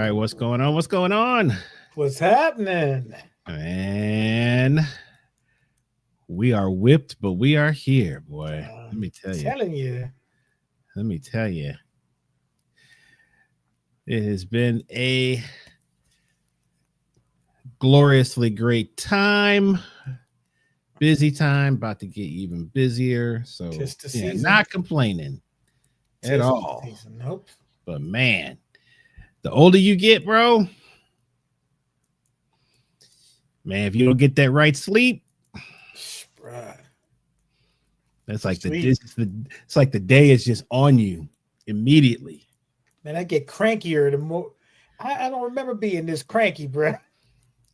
right, what's going on? What's going on? What's happening? Man, we are whipped, but we are here, boy. Let me tell you. Telling you. Let me tell you. It has been a gloriously great time. Busy time, about to get even busier. So, Tis the yeah, season. not complaining at Tis the all. season. Nope. But man, the older you get, bro, man, if you don't get that right sleep, Bruh. that's like Sleep. it's like the day is just on you immediately. Man, I get crankier the more. I don't remember being this cranky, bruh.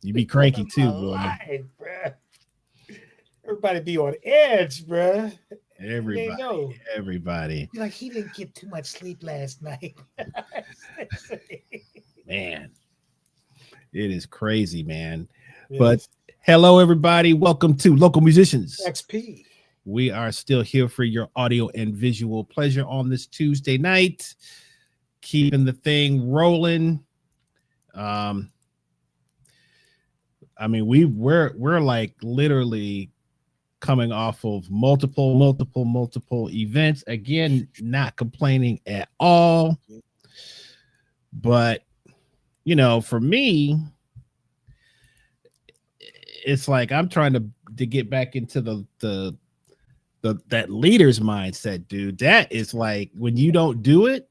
You be cranky My too, boy. life, bruh. Everybody be on edge, bruh. They Everybody, know. everybody. You're like, he didn't get too much sleep last night. Man, it is crazy, man. But Yes. hello, everybody. Welcome to Local Musicians. XP. We are still here for your audio and visual pleasure on this Tuesday night, keeping the thing rolling. I mean, we're like literally coming off of multiple events. Again, not complaining at all. But for me, it's like I'm trying to get back into the that leader's mindset, dude. That is like when you don't do it,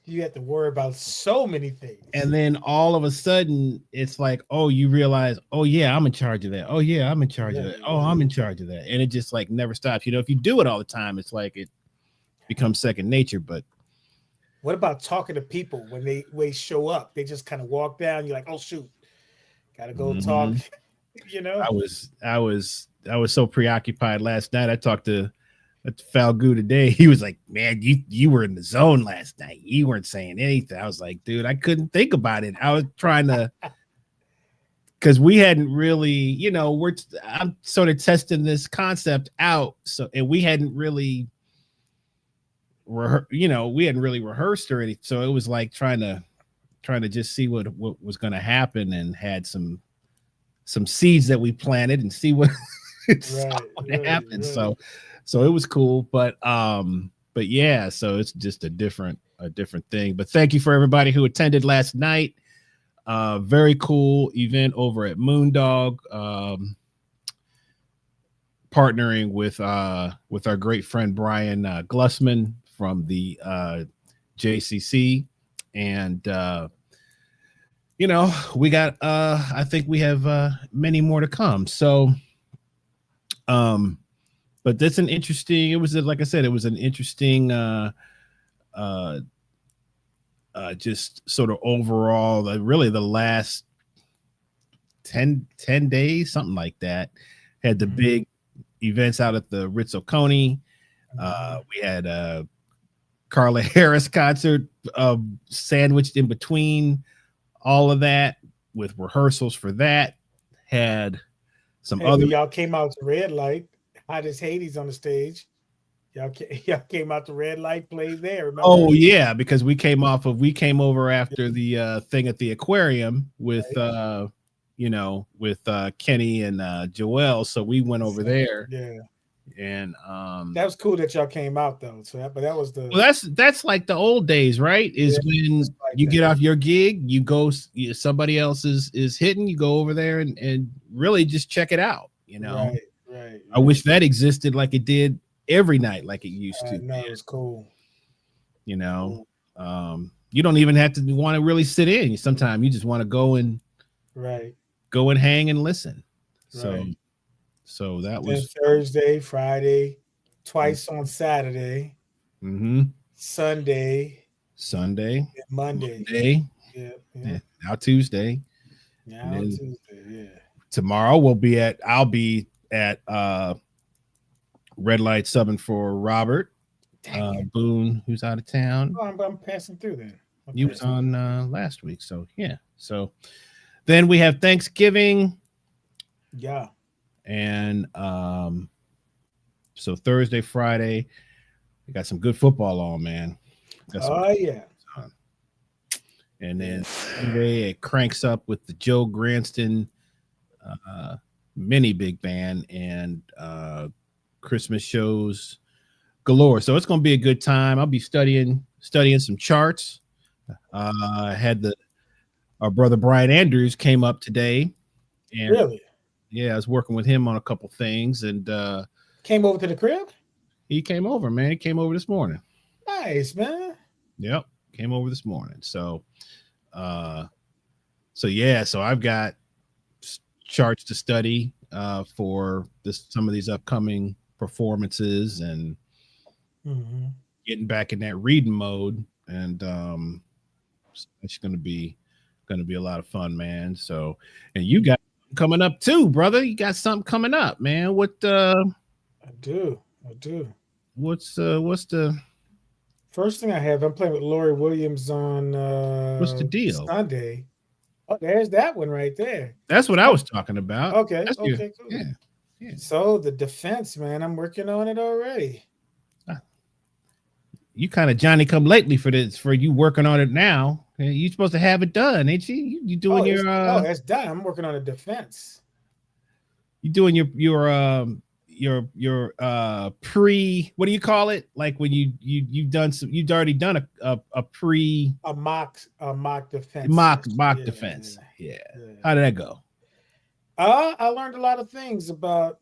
You have to worry about so many things. and then all of a sudden it's like, oh, you realize, oh yeah, I'm in charge of that. Oh yeah, I'm in charge of that. Oh, I'm in charge of that. And it just like never stops. If you do it all the time, it's like it becomes second nature. But what about talking to people when they show up? They just kind of walk down. You're like, oh shoot, gotta go talk. mhm. You know, I was so preoccupied last night. I talked to Falgu today. He was like, man, you were in the zone last night. You weren't saying anything. I was like, dude, I couldn't think about it. I was trying to, because we hadn't really, I'm sort of testing this concept out. So, and we hadn't really, we hadn't really rehearsed or anything. So it was like trying to just see what was going to happen, and had some seeds that we planted and see what happened. right. So it was cool, but yeah, so it's just a different thing. But thank you for everybody who attended last night. Very cool event over at Moondog, partnering with our great friend Brian Glussman from the JCC, and we got I think we have many more to come. So but that's an interesting, it was, like I said, it was an interesting just sort of overall, really the last 10 days, something like that. Had the big events out at the Ritz Oconee. We had a Carla Harris concert sandwiched in between all of that, with rehearsals for that. Had some other. Y'all came out to Red Light. Hottest Hades on the stage. Y'all came out to Red Light, played there. Remember? Oh yeah, because we came over after the thing at the aquarium with Kenny and Joel. So we went over there. Yeah. And that was cool that y'all came out though. So but that was the that's like the old days, right? Is when like you get off your gig, you go, somebody else is hitting, you go over there and really just check it out. Right. I wish that existed like it did every night, like it used to. No, it was cool. You don't even have to want to really sit in. Sometimes you just want to go and hang and listen. So that was Thursday, Friday, twice on Saturday, Sunday, and Monday. Yeah. Now Tuesday. Tuesday, yeah. Tomorrow I'll be at Red Light subbing for Robert Boone, who's out of town. Oh, I'm passing through then. You was on last week, so yeah. So then we have Thanksgiving. Yeah. And so Thursday, Friday, we got some good football on, man. Yeah. And then Sunday it cranks up with the Joe Granston mini big band and Christmas shows galore. So it's going to be a good time. I'll be studying some charts. I had our brother Brian Andrews came up today, and Really? yeah, I was working with him on a couple things, and Came over to the crib? he came over, man. He came over this morning. Nice, man. Yep, came over this morning. So yeah, so I've got charts to study for some of these upcoming performances and getting back in that reading mode, and it's gonna be a lot of fun, man. So, and you got coming up too, brother. You got something coming up, man. What I do. What's the first thing I have? I'm playing with Lori Williams on what's the deal? Sunday. Oh, there's that one right there. That's what I was talking about. Okay, That's cool. Yeah. So the defense, man, I'm working on it already. You kind of Johnny come lately for you working on it now. You're supposed to have it done, ain't you? You doing it's done. I'm working on a defense. You doing your pre, what do you call it? Like when you've already done a mock defense. Mock defense. Yeah. How did that go? I learned a lot of things about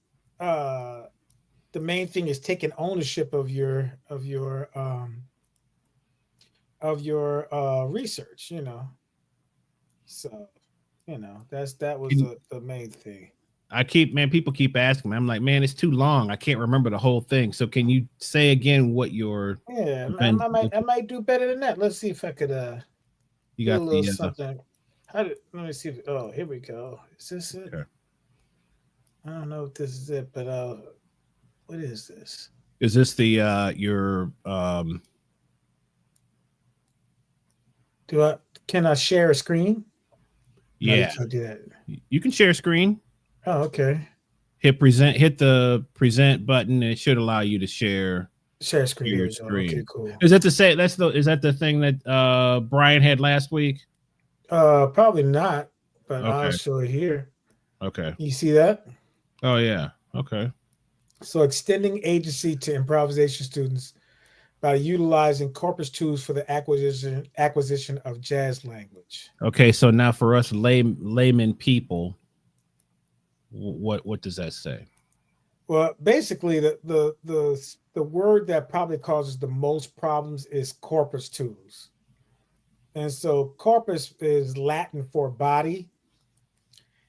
the main thing is taking ownership of your research, So, that was the main thing. People keep asking me. I'm like, man, it's too long. I can't remember the whole thing. So can you say again what your I might do better than that. Let's see if I could you got a little something. Let me see. Oh, here we go. Is this it? Okay. I don't know if this is it, but what is this? Is this the your can I share a screen? Yeah. No, you can't do that. You can share a screen. Oh, okay. Hit the present button, and it should allow you to share screen. Your screen. Okay, cool. Is that the thing that Brian had last week? Probably not, but okay. I'll show it here. Okay. You see that? Oh yeah. Okay. So extending agency to improvisation students by utilizing corpus tools for the acquisition of jazz language. Okay, so now for us layman people, what does that say? Well, basically, the word that probably causes the most problems is corpus tools, and so corpus is Latin for body.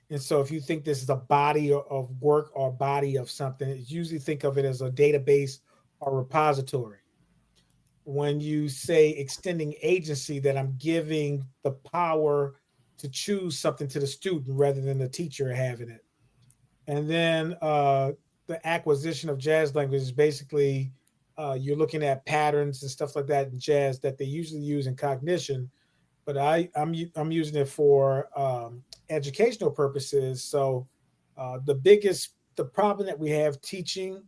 And so if you think this is a body of work or body of something, you usually think of it as a database or repository. When you say extending agency, that I'm giving the power to choose something to the student rather than the teacher having it. And then the acquisition of jazz language is basically you're looking at patterns and stuff like that in jazz that they usually use in cognition, but I'm using it for educational purposes. So the problem that we have teaching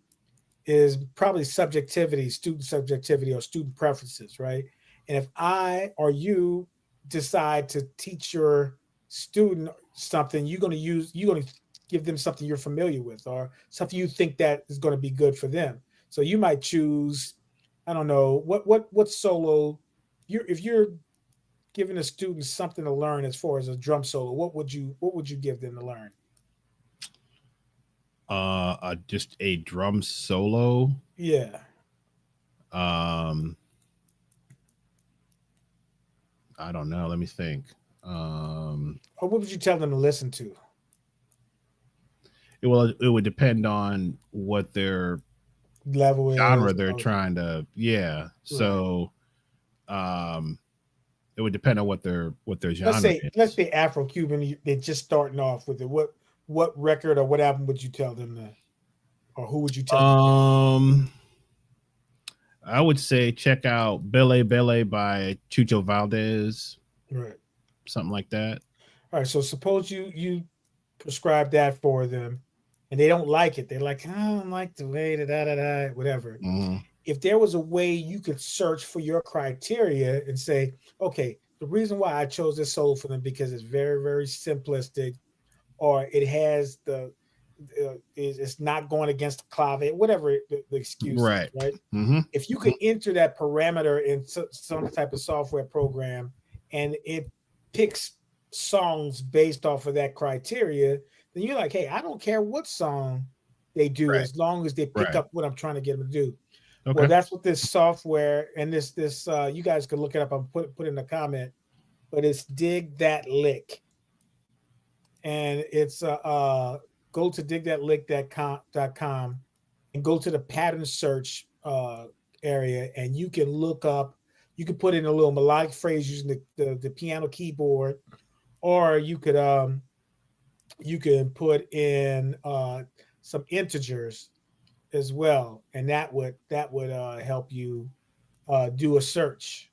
is probably student subjectivity or student preferences, right? And if I or you decide to teach your student something, you're going to give them something you're familiar with or something you think that is going to be good for them. So you might choose, I don't know, what solo, if you're giving a student something to learn as far as a drum solo, what would you give them to learn? Just a drum solo. Yeah. I don't know. Let me think. Or what would you tell them to listen to? It would depend on what their level genre they're trying to. Yeah. Right. So, it would depend on what their genre is. Let's say Afro-Cuban. They're just starting off with it. What record or what album would you tell them to, or who would you tell them? I would say check out Bele Bele by Chucho Valdez. Right. Something like that. All right. So suppose you prescribe that for them and they don't like it. They're like, I don't like the way whatever. Mm-hmm. If there was a way you could search for your criteria and say, okay, the reason why I chose this solo for them because it's very, very simplistic, or it has it's not going against the clave, whatever the excuse is, Right. right? Mm-hmm. If you could enter that parameter in some type of software program and it picks songs based off of that criteria, then you're like, hey, I don't care what song they do Right. as long as they pick Right. up what I'm trying to get them to do. Well, Okay. that's what this software and this you guys could look it up and put in the comment, but it's Dig That Lick, and it's go to digthatlick.com and go to the pattern search area, and you can look up. You can put in a little melodic phrase using the piano keyboard, or you can put in some integers as well, and that would help you do a search.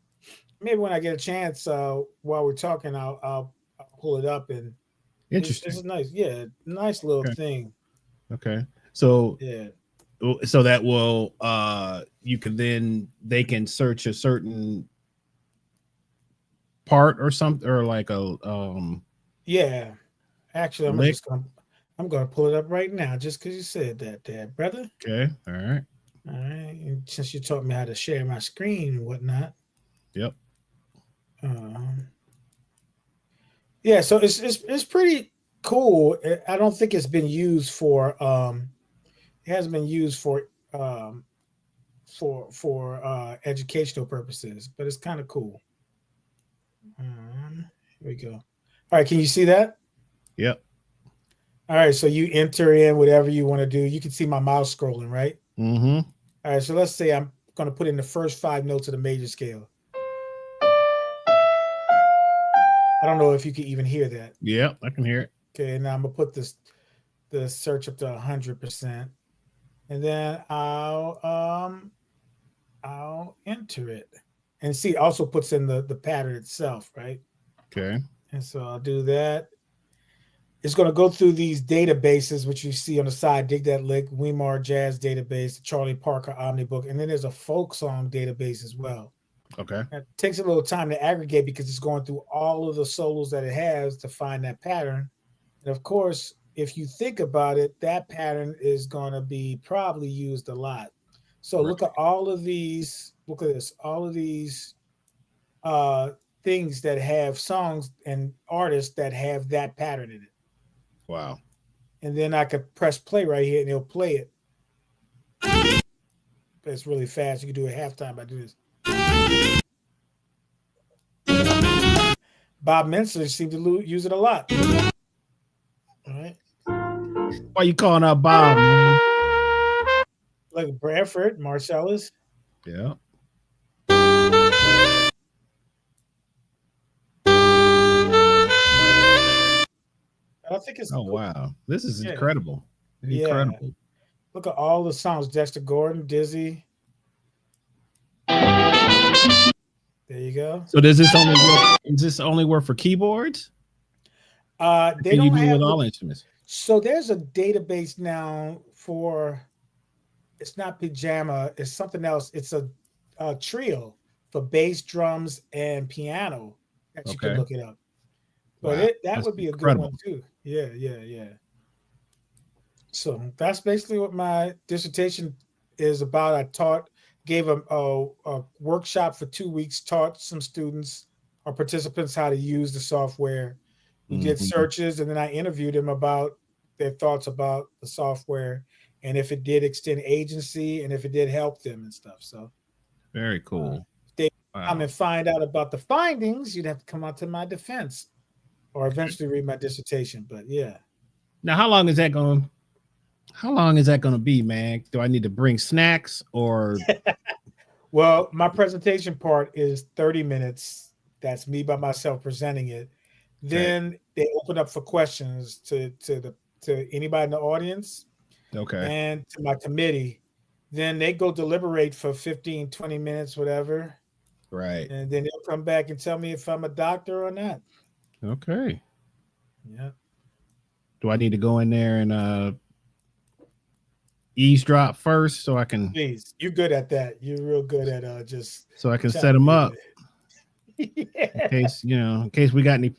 Maybe when I get a chance, while we're talking, I'll pull it up, and Interesting. it's a nice, yeah, nice little Okay. thing. Okay. So Yeah, that will you can then they can search a certain part or something, or like a yeah. Actually, lick. I'm gonna pull it up right now just because you said that, there, brother. Okay. All right. All right, and since you taught me how to share my screen and whatnot, Yep. um, yeah. So it's pretty cool. I don't think it's been used for it hasn't been used um for educational purposes, but it's kind of cool. Here we go. All right, can you see that? Yep. All right, so you enter in whatever you want to do. You can see my mouse scrolling, right? Mm-hmm. All right, so let's say I'm going to put in the first 5 notes of the major scale. I don't know if you can even hear that. Yep, I can hear it. Okay, now I'm gonna put the search up to 100%, and then I'll enter it, and see, it also puts in the pattern itself, right? Okay. And so I'll do that. It's going to go through these databases, which you see on the side: Dig That Lick, Weimar Jazz Database, Charlie Parker Omnibook, and then there's a folk song database as well. Okay. It takes a little time to aggregate because it's going through all of the solos that it has to find that pattern. And of course, if you think about it, that pattern is going to be probably used a lot. So Right. look at all of these. Look at this. All of these things that have songs and artists that have that pattern in it. Wow. And then I could press play right here and it'll play it. But it's really fast. You can do it halftime by doing this. Bob Mensler seemed to use it a lot. All right. Why you calling out Bob, man? Like Bradford, Marcellus. Yeah. I think it's Oh wow. This is yeah. incredible. Yeah. Incredible. Look at all the songs. Dexter Gordon, Dizzy. There you go. So does this only work? Is this only work for keyboards? They Can you don't do it have with all instruments? so there's a database now for, it's not pajama, it's something else. It's a trio for bass, drums, and piano that you can Okay. look it up. But Wow. that That's would be incredible. a good one too. Yeah. So that's basically what my dissertation is about. I gave a workshop for 2 weeks, taught some students or participants how to use the software. We did Mhm. searches, and then I interviewed them about their thoughts about the software and if it did extend agency and if it did help them and stuff. So Very cool. they Wow. come and find out about the findings. You'd have to come out to my defense or eventually read my dissertation. But yeah. Now, how long is that going to be, man? Do I need to bring snacks or Well, my presentation part is 30 minutes. That's me by myself presenting it. Then they open up for questions to anybody in the audience okay? and to my committee. Then they go deliberate for 15, 20 minutes, whatever. Right. And then they'll come back and tell me if I'm a doctor or not. Okay. Yeah. Do I need to go in there and eavesdrop first so I can Please. You're good at that. You're real good at just set trying them to up? In case, in case we got any,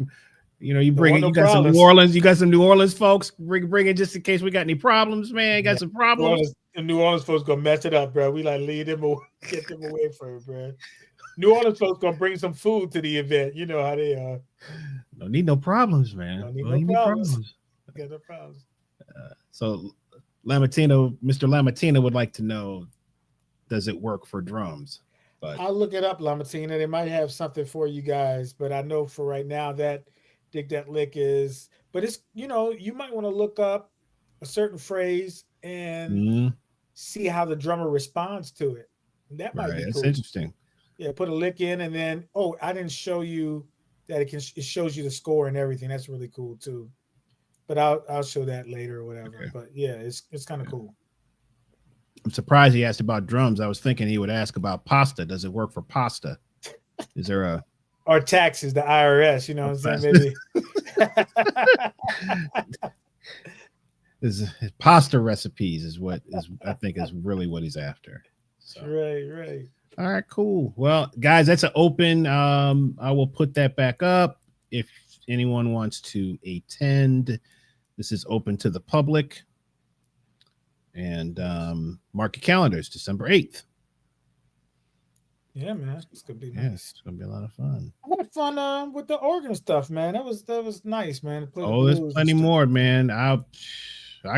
you Don't want no you got some problems. New Orleans, New Orleans folks bring it just in case we got any problems, man. You got some problems. New Orleans folks gonna mess it up, bro. We like lead them away, get them away from it, bro. New Orleans folks gonna bring some food to the event. You know how they are. Don't need no problems, man. Don't need no problems. Got no problems. So Mr. Lamatina would like to know, does it work for drums? But I'll look it up, Lamatina. They might have something for you guys, but I know for right now that Dig That Lick is, but it's, you might want to look up a certain phrase and see how the drummer responds to it. That might be cool. That's interesting. Yeah, put a lick in and then, I didn't show you that it shows you the score and everything. That's really cool too. But I'll show that later or whatever. Okay. But yeah, it's kind of cool. I'm surprised he asked about drums. I was thinking he would ask about pasta. Does it work for pasta? Is there a or taxes, the IRS? You know what I'm saying? Maybe. Is pasta recipes is what is I think is really what he's after. So. Right. All right, cool. Well, guys, that's an open. I will put that back up if anyone wants to attend. This is open to the public. And mark your calendars, December 8th. Yeah, man. It's gonna be nice. It's gonna be a lot of fun. I had fun with the organ stuff, man. That was nice, man. There's plenty more, man. I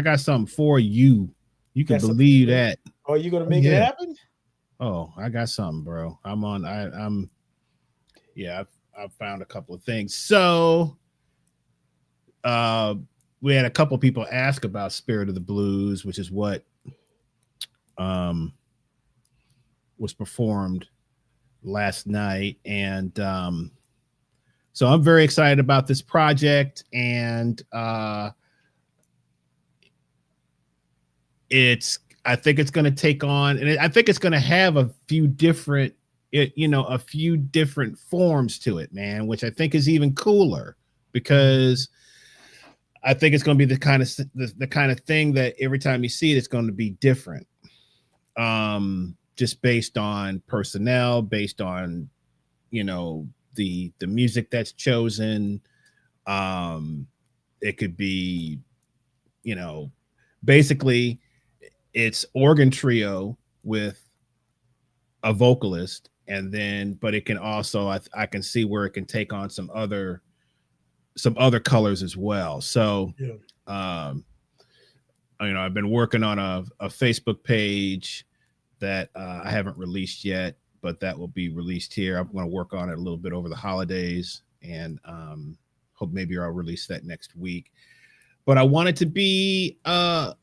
got something for you. You can believe that. Oh, you gonna make it happen? Oh, I got something, bro. I've found a couple of things. So we had a couple of people ask about Spirit of the Blues, which is what was performed last night. And so I'm very excited about this project. And I think it's going to take on, and I think it's going to have a few different forms to it, man, which I think is even cooler because I think it's going to be the kind of thing that every time you see it, it's going to be different. Just based on personnel, based on, the music that's chosen. It could be, basically it's organ trio with a vocalist, but it can also, I can see where it can take on some other colors as well. So, I've been working on a Facebook page that I haven't released yet, but that will be released here. I'm going to work on it a little bit over the holidays and hope maybe I'll release that next week. But I want it to be a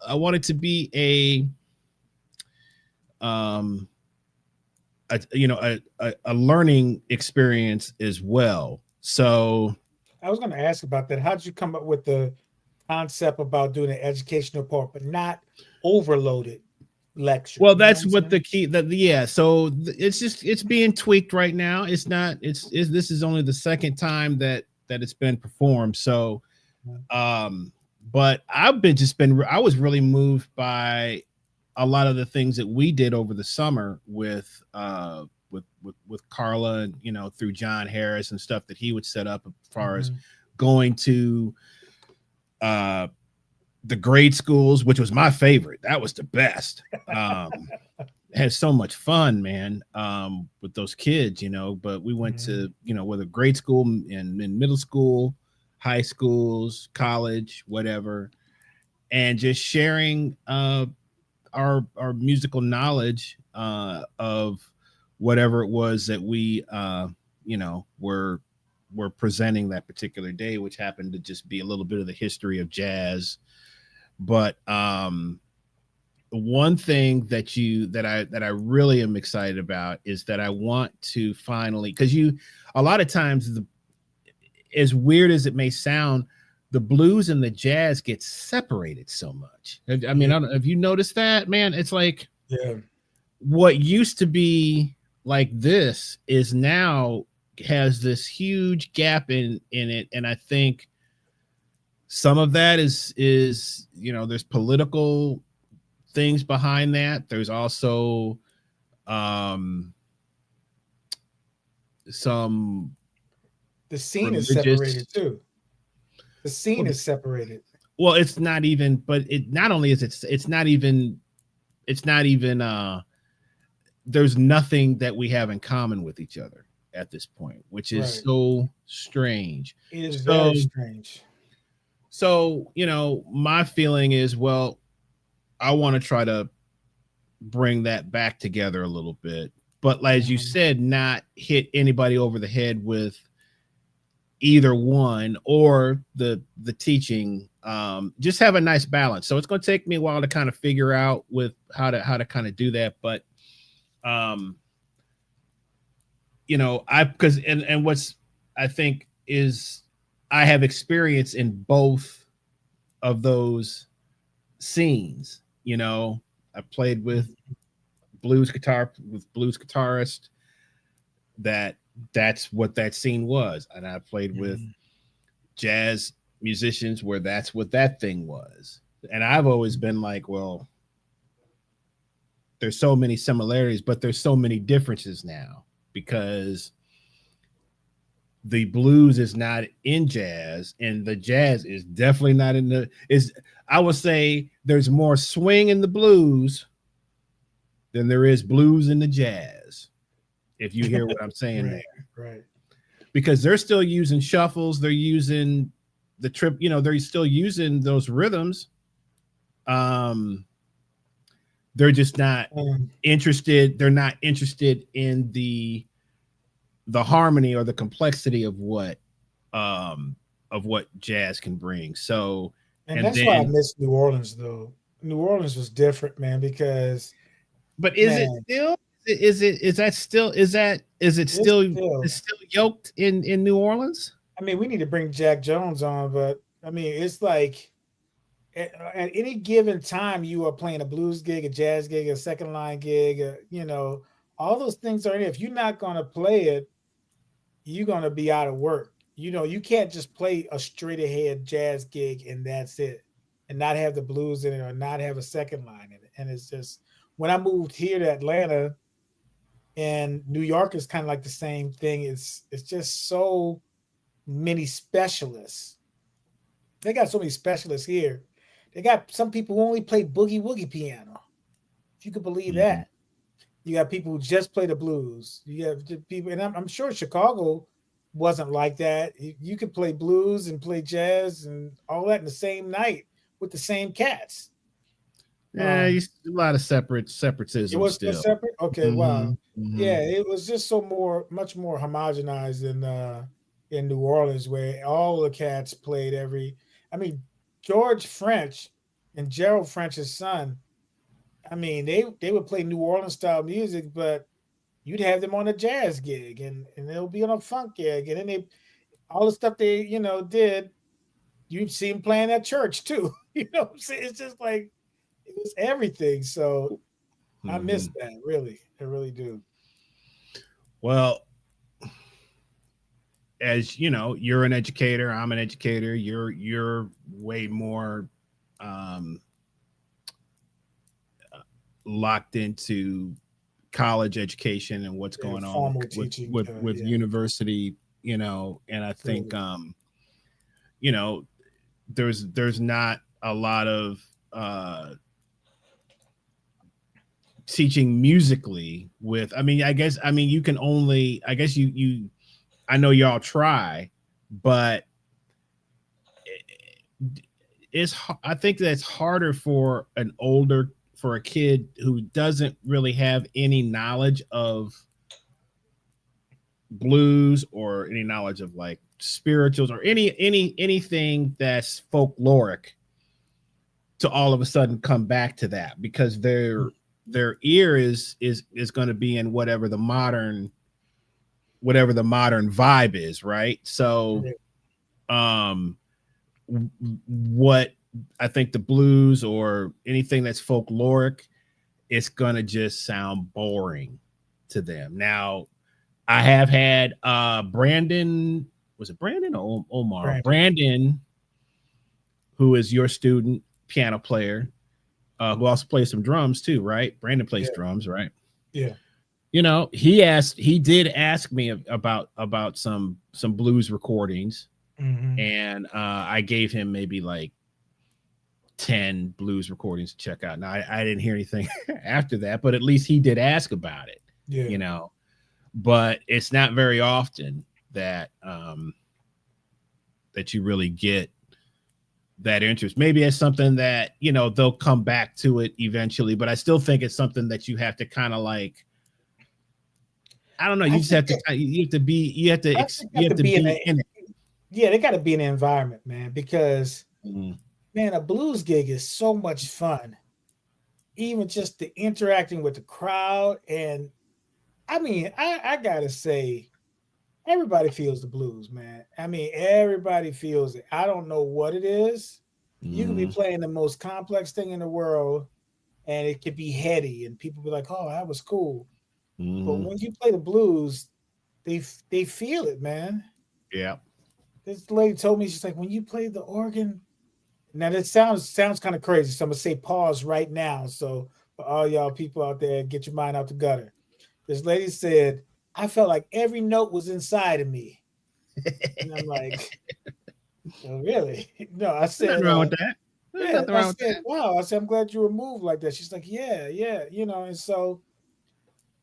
learning experience as well. So I was going to ask about that. How did you come up with the concept about doing an educational part, but not overloaded lecture? Well, that's what the key so it's being tweaked right now. This is only the second time that it's been performed. So, but I was really moved by a lot of the things that we did over the summer with Carla and, through John Harris and stuff that he would set up as far as going to the grade schools, which was my favorite. That was the best. Had so much fun, man, with those kids, but we went to, whether grade school and middle school, high schools, college, whatever, and just sharing our musical knowledge of whatever it was that we were presenting that particular day, which happened to just be a little bit of the history of jazz. But one thing that I really am excited about is that I want to finally, because a lot of times, as weird as it may sound, the blues and the jazz get separated so much. I don't know, have you noticed that, man? It's like, what used to be like this is now has this huge gap in it. And I think some of that is there's political things behind that. There's also some The scene is religious. separated too. The scene Well, is separated. well, it's not even. But it not only is it's not even. It's not even. There's nothing that we have in common with each other at this point, which is Right. so strange. It is So very strange. so my feeling is, well, I want to try to bring that back together a little bit, but as you Mhm. said, not hit anybody over the head with either one or the teaching. Just have a nice balance. So it's going to take me a while to kind of figure out with how to kind of do that, but um I because and what's I think is I have experience in both of those scenes. I played with blues guitarist that's what that scene was, and I played with Mhm. jazz musicians where that's what that thing was. And I've always been like, well, there's so many similarities, but there's so many differences now because the blues is not in jazz and the jazz is definitely not in the is I would say there's more swing in the blues than there is blues in the jazz, if you hear what I'm saying Right. there. Right. Because they're still using shuffles, they're using the trip, they're still using those rhythms. um they're just not Um, they're not interested in the harmony or the complexity um of what jazz can bring. So and and that's why I then miss New Orleans though. New Orleans was different, man, because but is it man, still is that still is it it's still still it's still yoked in New Orleans? I mean, we need to bring Jack Jones on, but I mean, it's like at any given time you are playing a blues gig, a jazz gig, a second line gig, all those things are in it. If you're not gonna play it, you're gonna be out of work. You can't just play a straight ahead jazz gig and that's it, and not have the blues in it or not have a second line in it. And it's just when I moved here to Atlanta and New York is kind of like the same thing. It's just so many specialists. They got so many specialists here. They got some people who only play boogie woogie piano. If you could believe Mm-hmm. that. You got people who just play the blues. You have people, and I'm sure Chicago wasn't like that. You could play blues and play jazz and all that in the same night with the same cats. Yeah, Um, a lot of it separatism was still still. separate. Okay, Mm-hmm. wow. Mm-hmm. Yeah, it was just much more homogenized in New Orleans, where all the cats played every. I mean, George French and Gerald French's son. I mean, they would play New Orleans style music, but you'd have them on a jazz gig and they'll be on a funk gig, and then they all the stuff they did. You'd see them playing at church too. What I'm saying? It's just like it was everything. So I Mm-hmm. miss that, really. I really do. Well, as you know, you're an educator, I'm an educator, you're way more um locked into college education and what's Yeah, going on formal teaching. with Yeah, university, and I think absolutely. you know there's not a lot of teaching musically with, I mean you can only, I guess you I know y'all try, but I think that's harder for for a kid who doesn't really have any knowledge of blues or any knowledge of like spirituals or anything that's folkloric, to all of a sudden come back to that, because their ear is going to be in whatever the modern vibe is, right? So Yeah. um what I think the blues or anything that's folkloric, it's gonna just sound boring to them. Now, I have had Brandon, was it Brandon or Omar? Brandon. Brandon, who is your student piano player, who also plays some drums too, right? Brandon plays Yeah, drums, right? yeah. you know, he did ask me about some blues recordings, Hmm. and I gave him maybe like 10 blues recordings to check out. Now I didn't hear anything after that, but at least he did ask about it, Yeah. you know. But it's not very often that you really get that interest. Maybe it's something that, you know, they'll come back to it eventually, but I still think it's something that you have to kind of like, I don't know, I you just think have to you have to be I think you you have have to to be in be a, in it. yeah, they got to be in an environment, man, because Mhm. man, a blues gig is so much fun. Even just the interacting with the crowd, and I mean, I gotta say, everybody feels the blues, man. I mean, everybody feels it. I don't know what it is. You could be Mhm. playing the most complex thing in the world, and it could be heady, and people be like, "Oh, that was cool." But Mhm. when you play the blues, they feel it, man. Yeah. This lady told me, she's like, when you play the organ. Now that sounds kind of crazy, so I'm gonna say pause right now. So for all y'all people out there, get your mind out the gutter. This lady said, I felt like every note was inside of me. And I'm like, oh, really? No, I There's nothing said, wrong with that. There's yeah, nothing I wrong with said, that. wow. I said, I'm glad you were moved like that. She's like, yeah, yeah, and so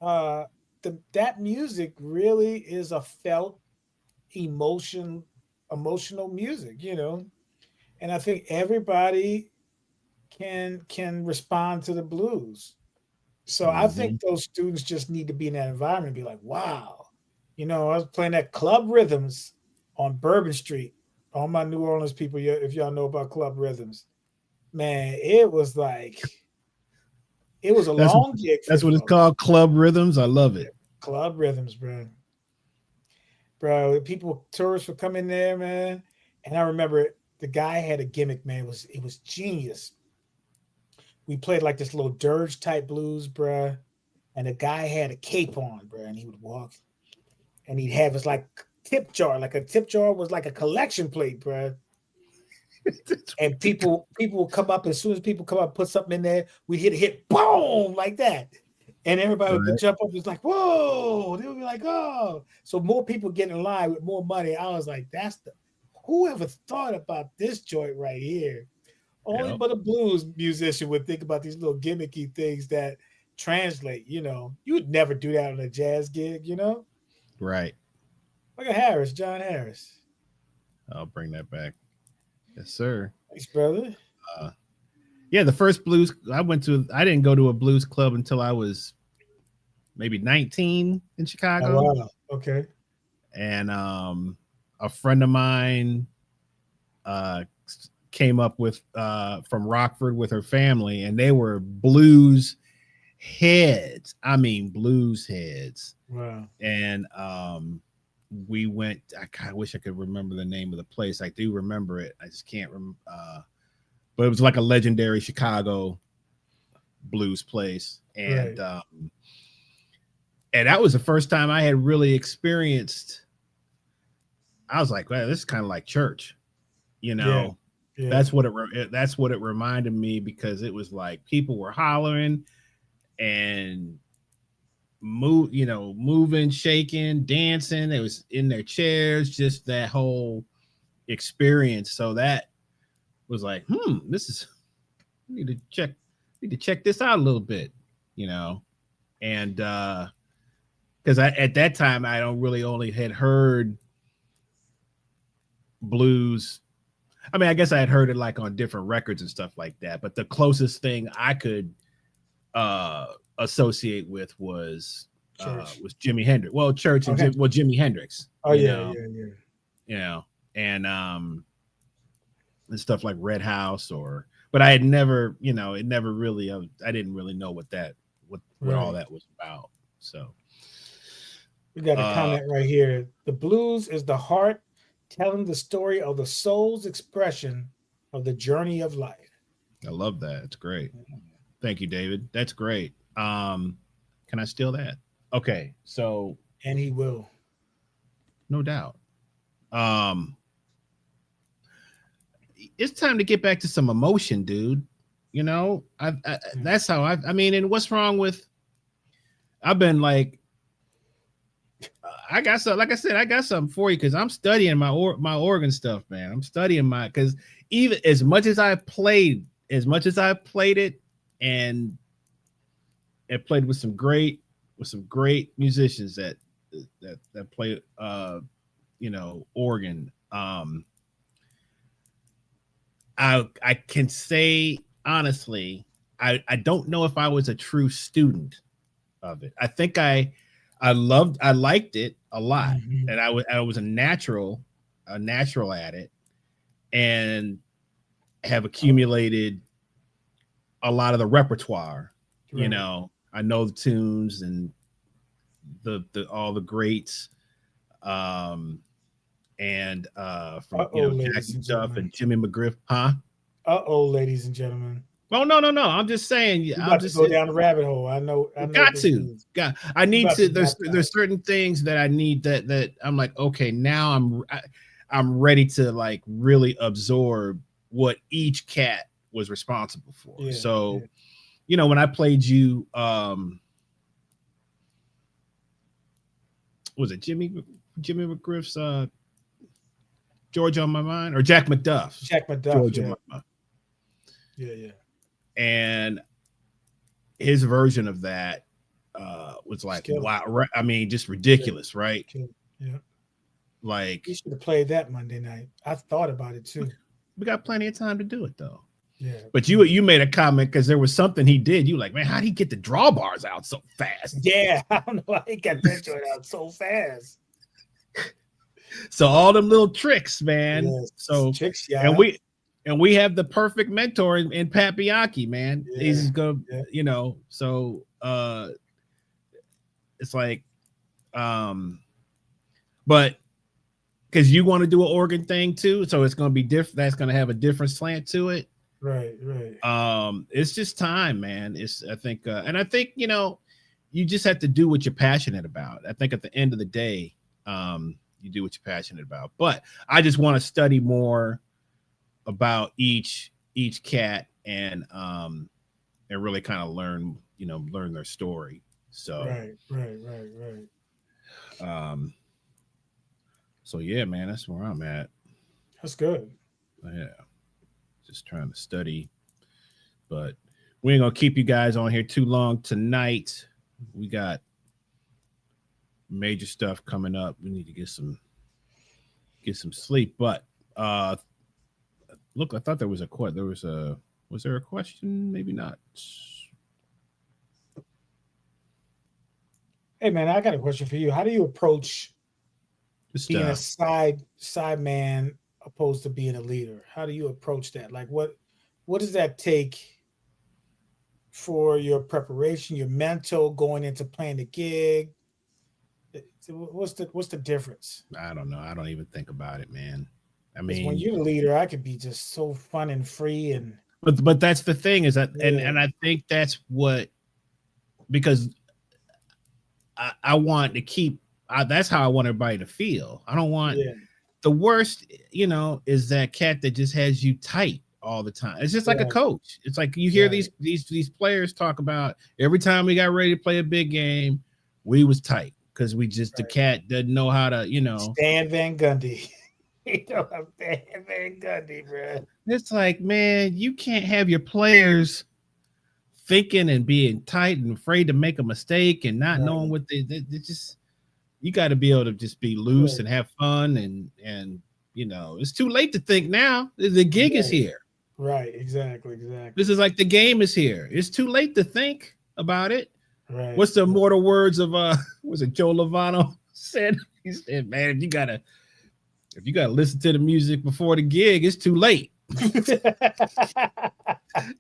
uh that music really is a felt emotion, emotional music, and I think everybody can respond to the blues. So I Mhm. think those students just need to be in that environment and be like, wow. I was playing that Club Rhythms on Bourbon Street. All my New Orleans people, if y'all know about Club Rhythms, man, it was a That's what long gig for that's what it's folks. called, club rhythms. I love it. Club Rhythms, bro. Bro, people, tourists would come in there, man. And I remember the guy had a gimmick, man. It was genius. We played like this little dirge type blues, bruh. And the guy had a cape on, bruh, and he would walk and he'd have his like tip jar, like a tip jar was like a collection plate, bruh. That's And ridiculous. people will come up as soon as people come up, put something in there, we hit boom like that. And everybody would Right. jump up. It's like, whoa! They would be like, oh. So more people get in line with more money. I was like, whoever thought about this joint right here? Only Yep. but a blues musician would think about these little gimmicky things that translate. You would never do that on a jazz gig. Right. Look at Harris, John Harris. I'll bring that back. Yes, sir. Thanks, brother. Uh, yeah, the first blues I didn't go to a blues club until I was maybe 19 in Oh Chicago. wow. Okay. And a friend of mine uh, came up with from Rockford with her family, and they were blues heads. I mean, blues heads. Wow. And we went. I kind of wish I could remember the name of the place. I do remember it. I just can't remember. But it was like a legendary Chicago blues place, Right. and that was the first time I had really experienced. I was like, well, this is kind of like church, you Yeah. know. Yeah. That's what it reminded me, because it was like people were hollering and moving, shaking, dancing. It was in their chairs, just that whole experience. So that was like, this is need to check this out a little bit, you know. And because I at that time I don't really only had heard blues. I mean, I guess I had heard it like on different records and stuff like that, but the closest thing I could uh associate with Church. was Jimi Hendrix. Well, church and Okay. Jimi Hendrix, Oh yeah. Yeah. Yeah. you know, and stuff like Red House, but I had never, it never really, I didn't really know what all Right. that was about. So, We got a uh, comment right here. The blues is the heart telling the story of the soul's expression of the journey of life. I love that. It's great. Thank you, David. That's great. Can I steal that? Okay, so And he will. no doubt. Um, it's time to get back to some emotion, dude. I Yeah. that's how I mean, and what's wrong with? I've been like I got some, like I said, I got something for you because I'm studying my organ stuff, man. I'm studying because even as much as I played it and played with some great musicians that play organ. I can say honestly, I don't know if I was a true student of it. I think I liked it a lot, Mhm. and I was a natural at it, and have accumulated a lot of the repertoire. Right. I know the tunes and the all the greats, and from Jack ladies and Duff and gentlemen. Jimmy McGriff, huh? Ladies and gentlemen. Oh no. I'm just saying. You I'm about to just go down the rabbit hole. I know what got this to means. I You need about to. to There's certain things that I need that I'm like, okay, now I'm ready to like really absorb what each cat was responsible for. Yeah, So, yeah. when I played you, was it Jimmy McGriff's George on My Mind, or Jack McDuff's Jack McDuff, George on yeah. My Mind? Yeah. And his version of that was like, wow. I mean, just ridiculous, right? Yeah. Like, you should have played that Monday night. I thought about it too. We got plenty of time to do it though. Yeah. But you made a comment because there was something he did. You like, man, how did he get the drawbars out so fast? Yeah, I don't know how he got that joint out so fast. So all them little tricks, man. Yes, so tricks, yeah. And we have the perfect mentor in Pat Bianchi, man. Yeah, He's gonna, so it's like, but because you want to do an organ thing too, so it's gonna be different. That's gonna have a different slant to it. Right. It's just time, man. I think you just have to do what you're passionate about. I think at the end of the day, you do what you're passionate about. But I just want to study more about each cat and really kind of learn their story. So right. So yeah, man, that's where I'm at. That's good. Yeah. Just trying to study, but we ain't gonna keep you guys on here too long tonight. We got major stuff coming up. We need to get some sleep. But look, I thought there was a was there a question? Maybe not. Hey man, I got a question for you. How do you approach being a side man opposed to being a leader? How do you approach that? Like what does that take for your preparation, your mental going into playing the gig? What's the difference? I don't know. I don't even think about it, man. I mean, when you're the leader, I could be just so fun and free and but that's the thing is that and I think that's what, because I want to keep that's how I want everybody to feel. I don't want the worst, is that cat that just has you tight all the time. It's just like a coach. It's like you hear these players talk about every time we got ready to play a big game, we was tight because we just the cat doesn't know how to, Stan Van Gundy. Stan Van Gundy, bro. It's like, man, you can't have your players thinking and being tight and afraid to make a mistake and not knowing what they just. You got to be able to just be loose and have fun and it's too late to think now. The gig is here. Right, exactly. This is like the game is here. It's too late to think about it. Right. What's the immortal words of was it Joe Lovano said? He said, man, if you gotta listen to the music before the gig, it's too late.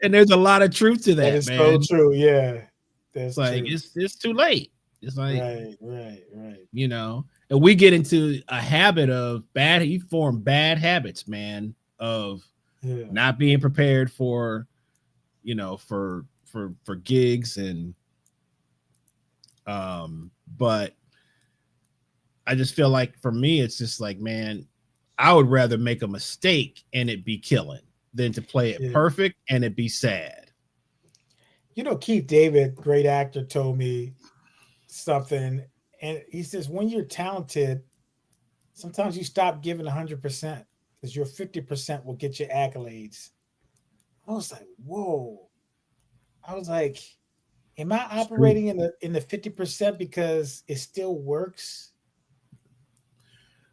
And there's a lot of truth to that, is man. So true, yeah. That's like true. It's too late. It's like right. And we get into a habit of you form bad habits, man, of not being prepared for gigs and but I just feel like for me it's just like, man, I would rather make a mistake and it be killing than to play it perfect and it be sad. Keith David, great actor, told me something, And he says, when you're talented, sometimes you stop giving 100% because your 50% will get you accolades. I was like, whoa. I was like, am I It's true. operating in the 50% because it still works?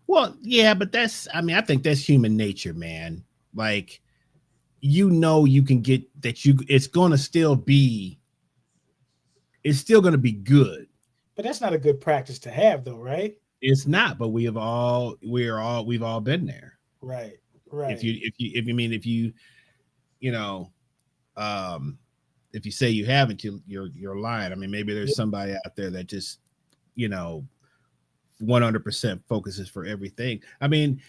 Well, yeah, but that's, I mean, I think that's human nature, man. Like, you know, you can get that it's going to still be, it's still going to be good. But that's not a good practice to have, though, right? It's not, but we've all been there. Right, If right. you know, um, if you say you haven't, you're lying. I mean, maybe there's Yeah, somebody out there that just, you know, 100% focuses for everything. I mean,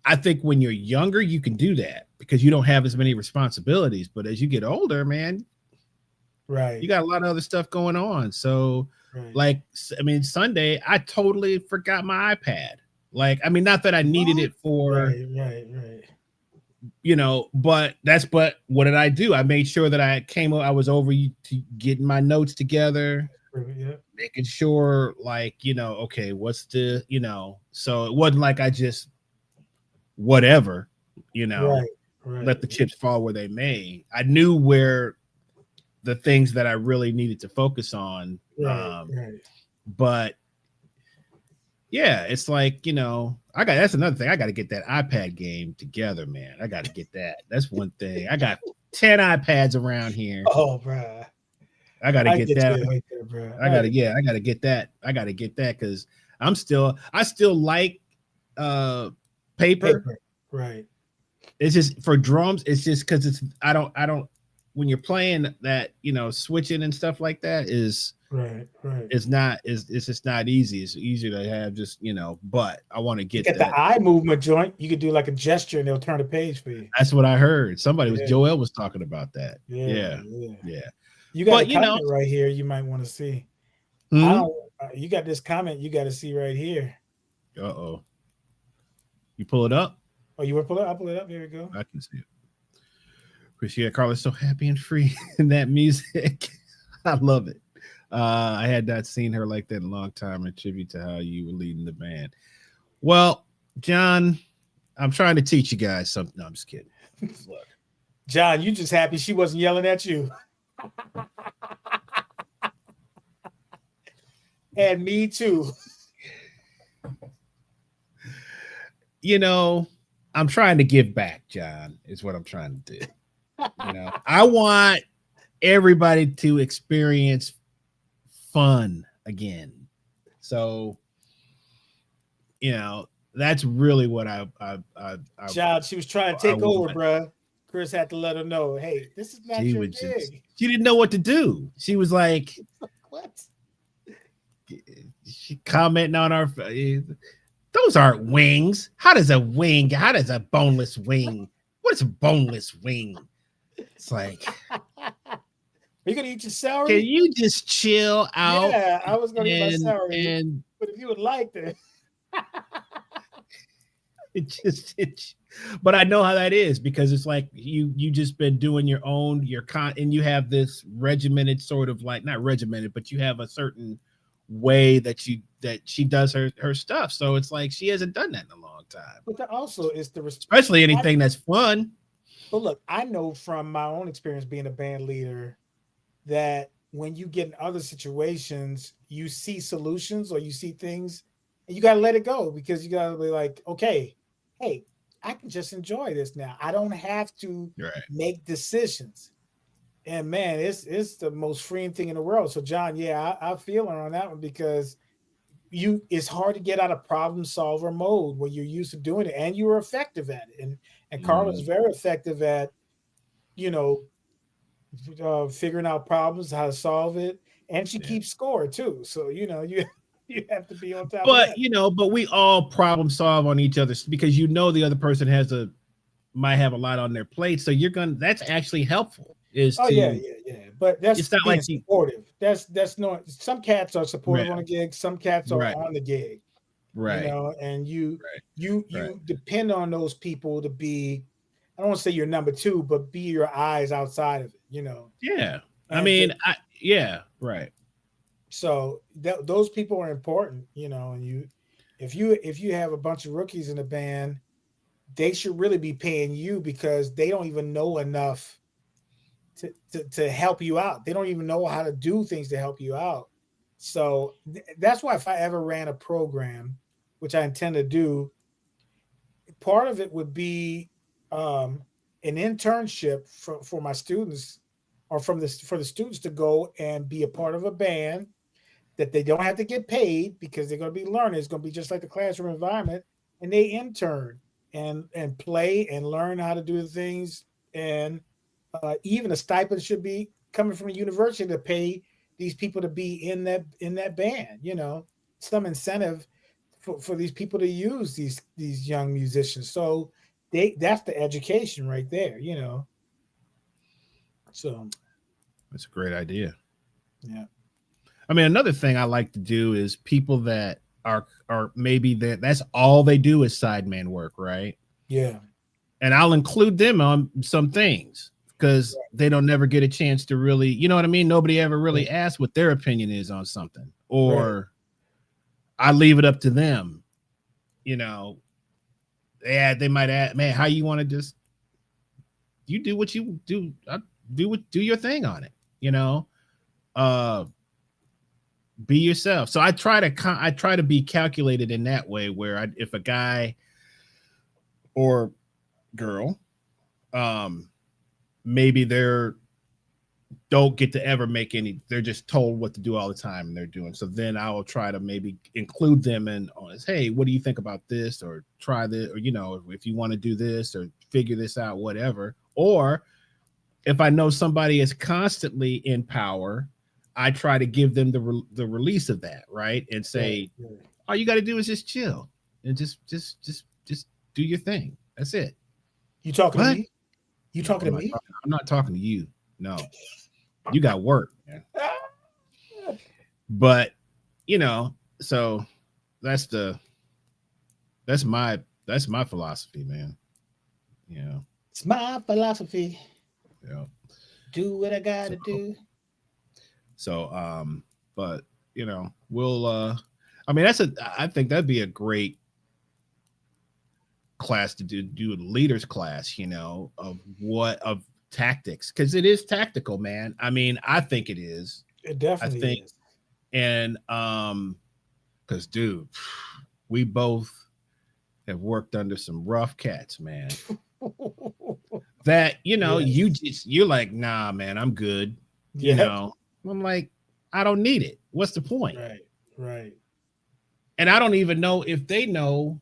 I think when you're younger, you can do that because you don't have as many responsibilities. But as you get older, man, you right, got a lot of other stuff going on. So, right. like, I mean, Sunday, I totally forgot my iPad. Like, I mean, not that I needed What? it for, Right, right, right. but but what did I do? I made sure that I was over to getting my notes together, Yeah. making sure, like, okay, what's the, so it wasn't like I just whatever, you know, Right, right, let the chips fall where they may. I knew where the things that I really needed to focus on. right, right. But yeah, it's like, that's another thing. I got to get that iPad game together, man. I got to get that. That's one thing. I got 10 iPads around here. Oh, bruh. I got to I get get that. you right there, bruh. I got to, yeah, I got to get that. I got to get that because I still like uh paper. Paper. Right, It's just for drums. It's just because I don't, when you're playing that, switching and stuff like that right, right. it's just not easy. It's easier to have just, but I want to You get get the that. eye movement joint. You could do like a gesture and they'll turn the page for you. That's what I heard. Yeah, Joel was talking about that. yeah, Yeah. yeah. Yeah. You got a But comment right here you might want to see. I hmm? don't, you got this comment you got to see right here. Uh-oh. You pull it up? Oh, you want to pull it? I'll pull it up. Here we go. I can see it. Appreciate Carla's so happy and free in that music. I love it. I had not seen her like that in a long time, in tribute to how you were leading the band. Well, John, I'm trying to teach you guys something. No, I'm just kidding. Look. John, you just happy she wasn't yelling at you. And me too. I'm trying to give back, John, is what I'm trying to do. I want everybody to experience fun again. So, that's really what I John, she was trying to take over, bruh. Chris had to let her know, hey, this is not your gig. She didn't know what to do. She was like, what? She commenting on our, those aren't wings. How does a boneless wing? What is a boneless wing? It's like, are you gonna eat your celery? Can you just chill out? Yeah, I was gonna eat my celery, but if you would like to. But I know how that is because it's like you just been doing your and you have this regimented sort of, like, not regimented, but you have a certain way that she does her stuff. So it's like she hasn't done that in a long time. But that also is especially anything that's fun. But look, I know from my own experience being a band leader that when you get in other situations, you see solutions or you see things and you got to let it go because you got to be like, okay, hey, I can just enjoy this now. I don't have to make decisions. And man, it's the most freeing thing in the world. So John, yeah, I feel her on that one because it's hard to get out of problem solver mode when you're used to doing it and you were effective at it. And Carla's very effective at, figuring out problems, how to solve it, and she keeps score too. So you have to be on top of that. But we all problem solve on each other because the other person might have a lot on their plate. So that's actually helpful. Yeah. But that's it's not being like supportive. That's not, some cats are supportive on a gig, some cats are on the gig. Right. And you depend on those people to be, I don't want to say your number two, but be your eyes outside of it, Yeah. And I mean, right. So those people are important, and if you have a bunch of rookies in the band, they should really be paying you because they don't even know enough to help you out. They don't even know how to do things to help you out. So that's why if I ever ran a program, which I intend to do, part of it would be um, an internship for my students, or for the students to go and be a part of a band that they don't have to get paid because they're going to be learning. It's going to be just like the classroom environment, and they intern and play and learn how to do the things. And even a stipend should be coming from a university to pay these people to be in that band. Some incentive for these people to use these young musicians. So that's the education right there. So That's a great idea. yeah, I mean, another thing I like to do is people that are maybe that's all they do is sideman work, right? yeah, And I'll include them on some things because they don't never get a chance to really, you know what I mean? Nobody ever right, really asks what their opinion is on something, right. or I leave it up to them. You know, yeah, they might ask, man, how you want to just you do what you do, do your thing on it. You know, uh, be yourself. So I try to be calculated in that way, where if a guy or girl, um, maybe they're don't get to ever make any, they're just told what to do all the time and they're doing, so then I will try to maybe include them in on this, hey, what do you think about this, or try this, or if you want to do this or figure this out, whatever. Or if I know somebody is constantly in power, I try to give them the release of that, right, and Right, say right. all you got to do is just chill and just do your thing, that's it. You talking to What? me? You No, talking to me? I'm not talking to you. No, you got work, man. But you know, so that's the that's my philosophy, man. You know, It's my philosophy. yeah. Do what I So gotta do. but we'll I mean I think that'd be a great class to do a leaders class, of tactics, because it is tactical, man. I mean, I think it is. It I definitely think, is. and because dude, we both have worked under some rough cats, man. That Yes. you're like, nah, man, I'm good. You Yep. know, I'm like, I don't need it. What's the point? Right. Right. And I don't even know if they know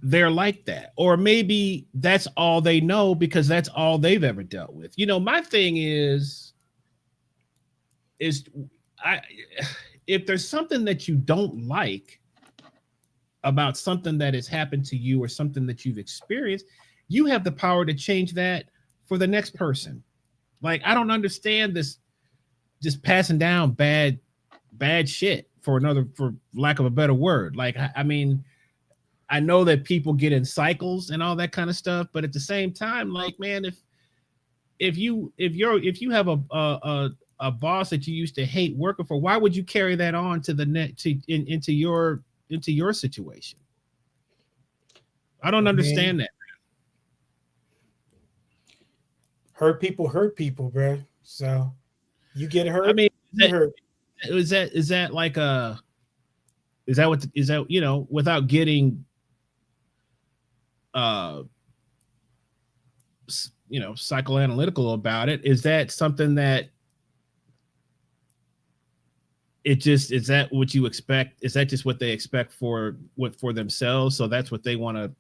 they're like that, or maybe that's all they know because that's all they've ever dealt with. My thing is I if there's something that you don't like about something that has happened to you or something that you've experienced, you have the power to change that for the next person. Like, I don't understand this just passing down bad shit, for lack of a better word. Like, I mean, I know that people get in cycles and all that kind of stuff, but at the same time, like, man, if you have a boss that you used to hate working for, why would you carry that on to the net into your situation? I don't I mean, understand that. hurt people, bro. So you get I hurt, mean, you hurt. is that like a is that what is that without getting uh psychoanalytical about it, is that something that it just is that what you expect? Is that just what they expect for themselves? So that's what they want to,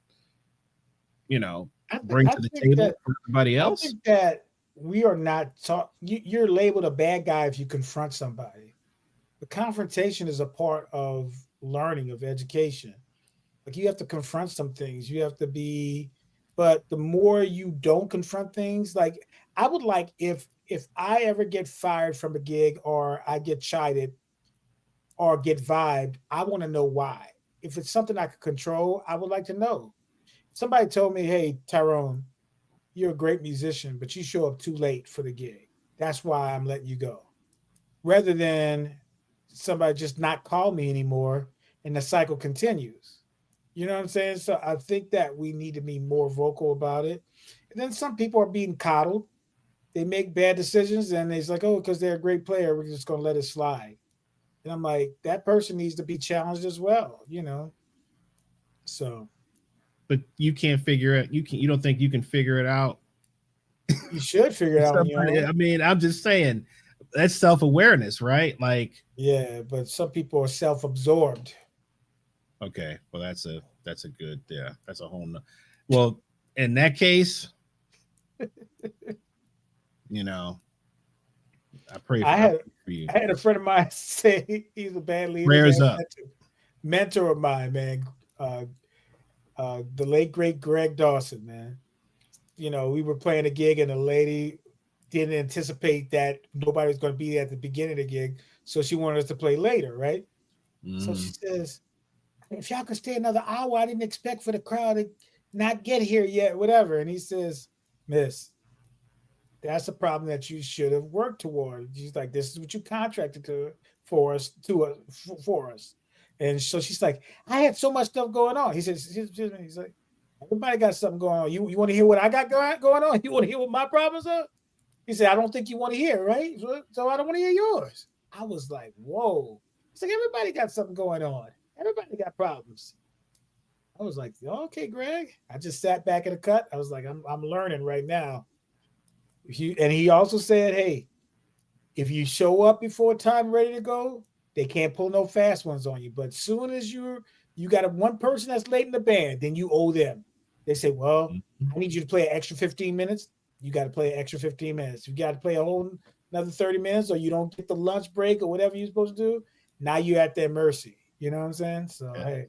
you know, I think bring I to the think table that for everybody I else? think that we are not taught. You're labeled a bad guy if you confront somebody. The confrontation is a part of learning, of education. Like you have to confront some things. You have to be, but the more you don't confront things, like I would like if I ever get fired from a gig or I get chided or get vibed, I want to know why. If it's something I can control, I would like to know. Somebody told me, "Hey, Tyrone, you're a great musician, but you show up too late for the gig." That's why I'm letting you go. Rather than somebody just not call me anymore and the cycle continues. You know what I'm saying? So I think that we need to be more vocal about it. And then some people are being coddled. They make bad decisions and it's like, oh, because they're a great player, we're just going to let it slide. And I'm like, that person needs to be challenged as well, you know? So But you can't figure it. You don't think you can figure it out? you should figure it out on your Somebody, own. I mean, I'm just saying that's self-awareness, right? Like, Yeah, but some people are self-absorbed. okay, well, that's a good, yeah, that's a whole well, in that case, you know, I pray I for, I had pray for you. I had a friend of mine say he's a bad leader, Prayers bad up. mentor of mine, man. Uh, the late great Greg Dawson, man. You know, we were playing a gig and a lady didn't anticipate that nobody was going to be at the beginning of the gig, so she wanted us to play later, right? So she Mhm. says, "If y'all could stay another hour, I didn't expect for the crowd to not get here yet, whatever." And he says, "Miss, that's a problem that you should have worked toward." She's like, "This is what you contracted to for us for us." And so she's like, "I had so much stuff going on." He says, "He's like, everybody got something going on. You want to hear what I got going on? You want to hear what my problems are?" He said, "I don't think you want to hear, right? So I don't want to hear yours." I was like, "Whoa!" It's like everybody got something going on. Everybody got problems. I was like, "Okay, Greg." I just sat back in the cut. I was like, "I'm learning right now." And he also said, "Hey, if you show up before time ready to go, they can't pull no fast ones on you. But soon as you got one person that's late in the band, then you owe them." They say, "Well, Mhm. I need you to play an extra 15 minutes." You got to play an extra 15 minutes. You got to play a whole another 30 minutes, or you don't get the lunch break or whatever you're supposed to do. Now you're at their mercy. You know what I'm saying? So Yeah, hey,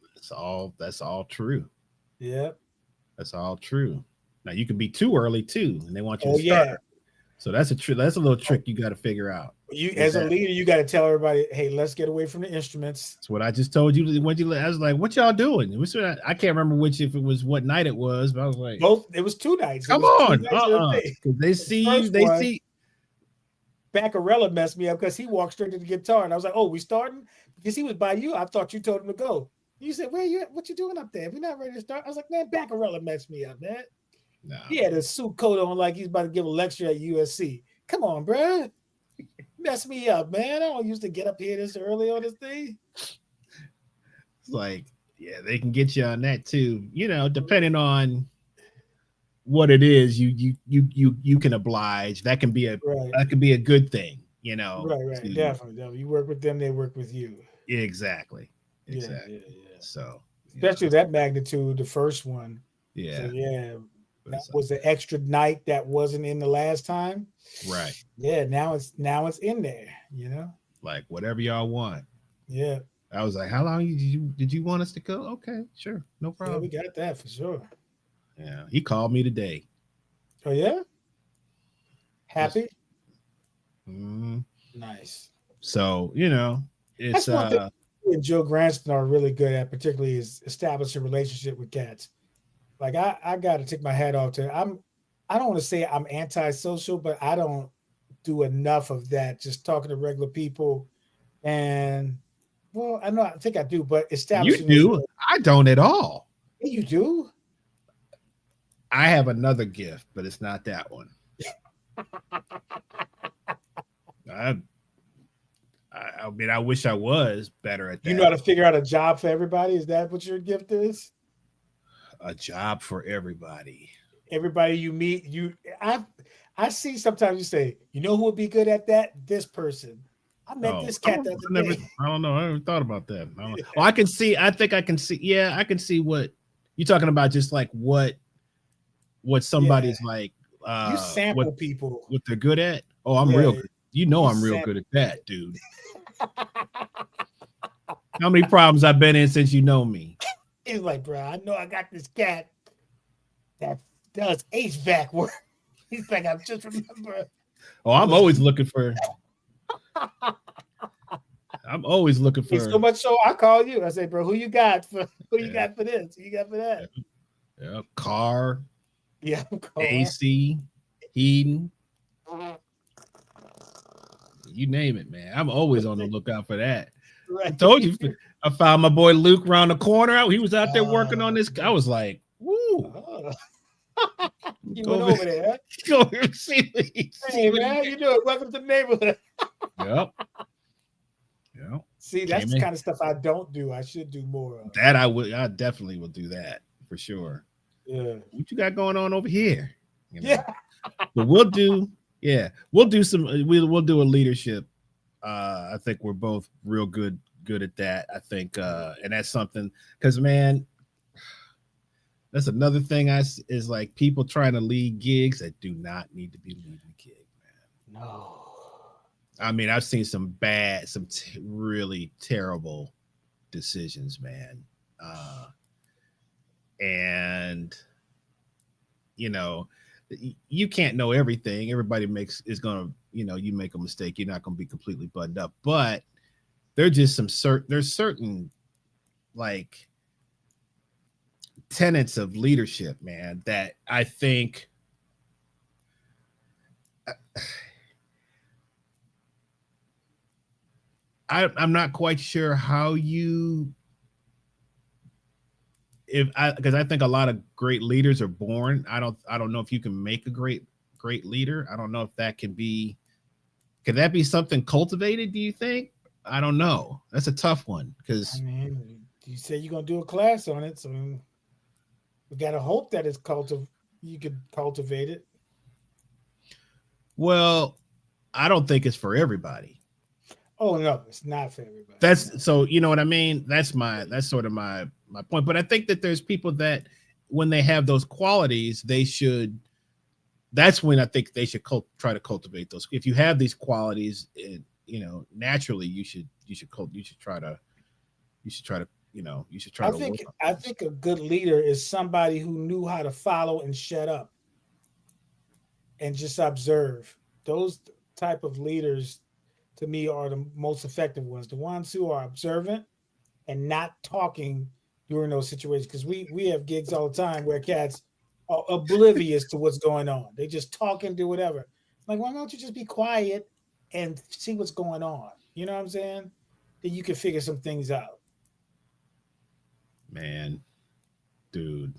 that's all true. yeah. That's all true. Now you can be too early too, and they want you to Oh start. yeah. So that's a little Oh, trick you got to figure out. you Is as a that leader, you got to tell everybody, hey, let's get away from the instruments. That's what I just told you. When you, I was like, "What y'all doing?" I can't remember which if it was what night it was, but I was like, Both it was 2 nights. It "Come was two on, nights of the thing. because they The see you. first They one, see." Baccarella messed me up because he walked straight to the guitar, and I was like, "Oh, we starting?" Because he was by you. I thought you told him to go. You said, "Where you? What you doing up there? We're not ready to start." I was like, "Man, Baccarella messed me up, man." Nah, He had a suit coat on like he's about to give a lecture at USC. Come on, bro. Mess me up, man. I don't used to get up here this early on this thing. it's like, yeah, they can get you on that too. Depending on what it is, you can oblige. Right, that could be a good thing. right. To Definitely, definitely. You work with them, they work with you. exactly, Yeah, exactly. yeah, yeah. So Especially that magnitude, the first one. So yeah, yeah, but that it's was the extra night that wasn't in the last time. right. Yeah, now it's in there, you know? Like whatever y'all want. Yeah. I was like, "How long did you want us to go?" Okay, sure, no Yeah, we problem. got that for sure. Yeah, he called me today. Oh yeah? Just Happy? mm. Nice. So it's That's one thing me and Joe Granston are really good at, particularly is establishing a relationship with cats. Like I gotta take my hat off to I don't want to say I'm antisocial, but I don't do enough of that, just talking to regular people. And well, I think I do, but you establishing those do. I don't at all. yeah, you do. I have another gift, but it's not that one. I I mean, I wish I was better at You know how that. to figure out a job for everybody. Is that what your gift is? A job for everybody. Everybody you meet, I see sometimes you say, you know who would be good at that? This person. I met Oh, this I cat don't, the other I never. day. I don't know. I never thought about that. I don't know. Oh, I can see. I think I can see. Yeah, I can see what you're talking about. Just like what Yeah. somebody's like. You What sample people. they're good at. Oh, I'm real Yeah. good. You I'm real good sample at that, dude. How many problems I've been in since you know me? He's like, bro, I know I got this cat that does HVAC work. He's like, I just remember Oh, it I'm was always looking for. I'm always looking so for. much so I call you. I say, bro, who you got for who you Yeah, got for this? Who you got for that? yeah, yeah. Car, Yeah, car. AC, heating. You name it, man. I'm always on the lookout for that. I Right. told you, I found my boy Luke around the corner. He was out there working on this. I was like, "Woo!" You Go went over, over there, huh? go over and see what he. Hey man, you doing? Welcome to the neighborhood. Yep. Yep. See, that's Came the in. kind of stuff I don't do. I should do more of. That I would. I definitely will do that for sure. Yeah. What you got going on over here? You know? Yeah. But we'll do. Yeah, we'll do some. We'll do a leadership. I think we're both real good at that. I think, and that's something because man, that's another thing. Is like people trying to lead gigs that do not need to be leading a gig, man. No. I mean, I've seen some really terrible decisions, man. And you know, you can't know everything. Everybody is gonna, you make a mistake. You're not gonna be completely buttoned up, but there's just there's certain like tenets of leadership, man, that I think I'm not quite sure how you because I think a lot of great leaders are born. I don't know if you can make a great leader. I don't know if that could that be something cultivated, do you think? I don't know. That's a tough one because I mean, you say you're gonna do a class on it, so we gotta hope that you could cultivate it. well, I don't think it's for everybody. Oh no, it's not for everybody. That's so you know what I mean. That's sort of my point. But I think that there's people that when they have those qualities, they should. That's when I think they should try to cultivate those. If you have these qualities, naturally you should try to I think a good leader is somebody who knew how to follow and shut up and just observe. Those type of leaders to me are the most effective ones. The ones who are observant and not talking during those situations. Because we have gigs all the time where cats are oblivious to what's going on. They just talk and do whatever. Like, why don't you just be quiet and see what's going on? You know what I'm saying? Then you can figure some things out. Man, dude.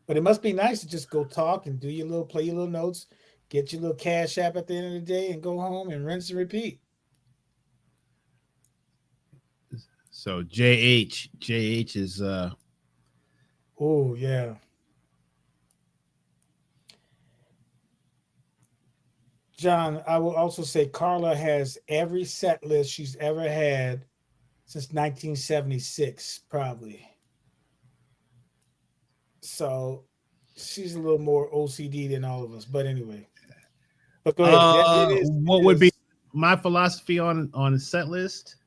But it must be nice to just go talk and play your little notes, get your little cash app at the end of the day, and go home and rinse and repeat. So JH is oh yeah. John, I will also say Carla has every set list she's ever had since 1976, probably. So she's a little more OCD than all of us. But anyway. But go ahead. What would be my philosophy on set list?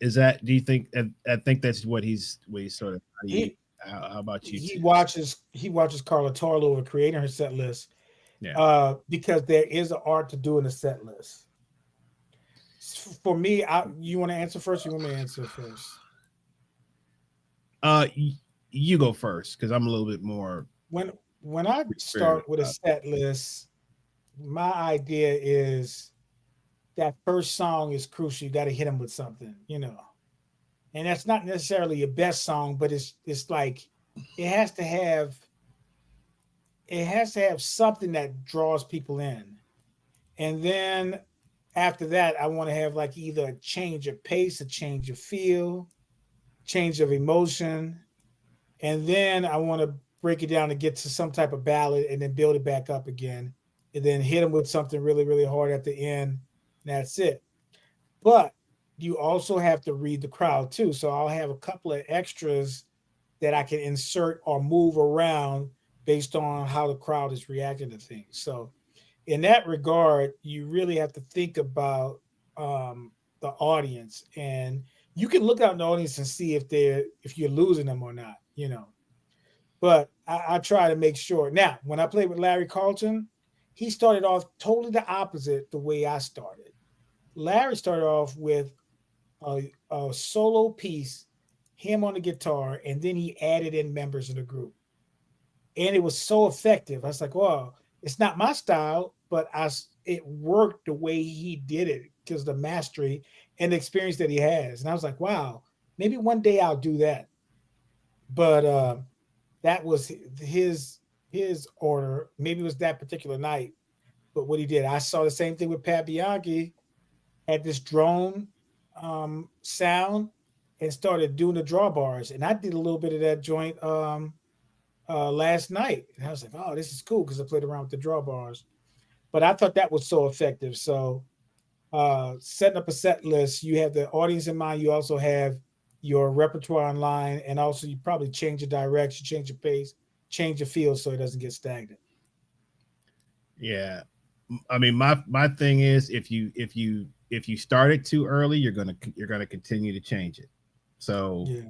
Is that? Do you think? I think that's what he's sort of. How about you? He watches Carla Torlo creating her set list. Yeah. Because there is an art to doing a set list. For me, you want to answer first? Or you want me to answer first? You go first because I'm a little bit more. When I start with a set list, my idea is that first song is crucial. You got to hit them with something, and that's not necessarily your best song, but it's like it has to have something that draws people in. And then after that, I want to have like either a change of pace, a change of feel, change of emotion. And then I want to break it down to get to some type of ballad and then build it back up again. And then hit them with something really, really hard at the end. That's it. But you also have to read the crowd too. So I'll have a couple of extras that I can insert or move around based on how the crowd is reacting to things. So in that regard, you really have to think about the audience, and you can look out in the audience and see if you're losing them or not, But I try to make sure. Now, when I played with Larry Carlton, he started off totally the opposite the way I started. Larry started off with a solo piece, him on the guitar, and then he added in members of the group. And it was so effective. I was like, well, it's not my style, but it worked the way he did it because the mastery and the experience that he has. And I was like, wow, maybe one day I'll do that. But that was his order. Maybe it was that particular night. But what he did, I saw the same thing with Pat Bianchi, had this drone sound and started doing the drawbars. And I did a little bit of that joint last night. And I was like, oh, this is cool because I played around with the drawbars. But I thought that was so effective. So setting up a set list, you have the audience in mind. You also have your repertoire online, and also you probably change your direction, change your pace, change your feel so it doesn't get stagnant. Yeah. I mean, my thing is if you start it too early, you're gonna continue to change it. So Yeah.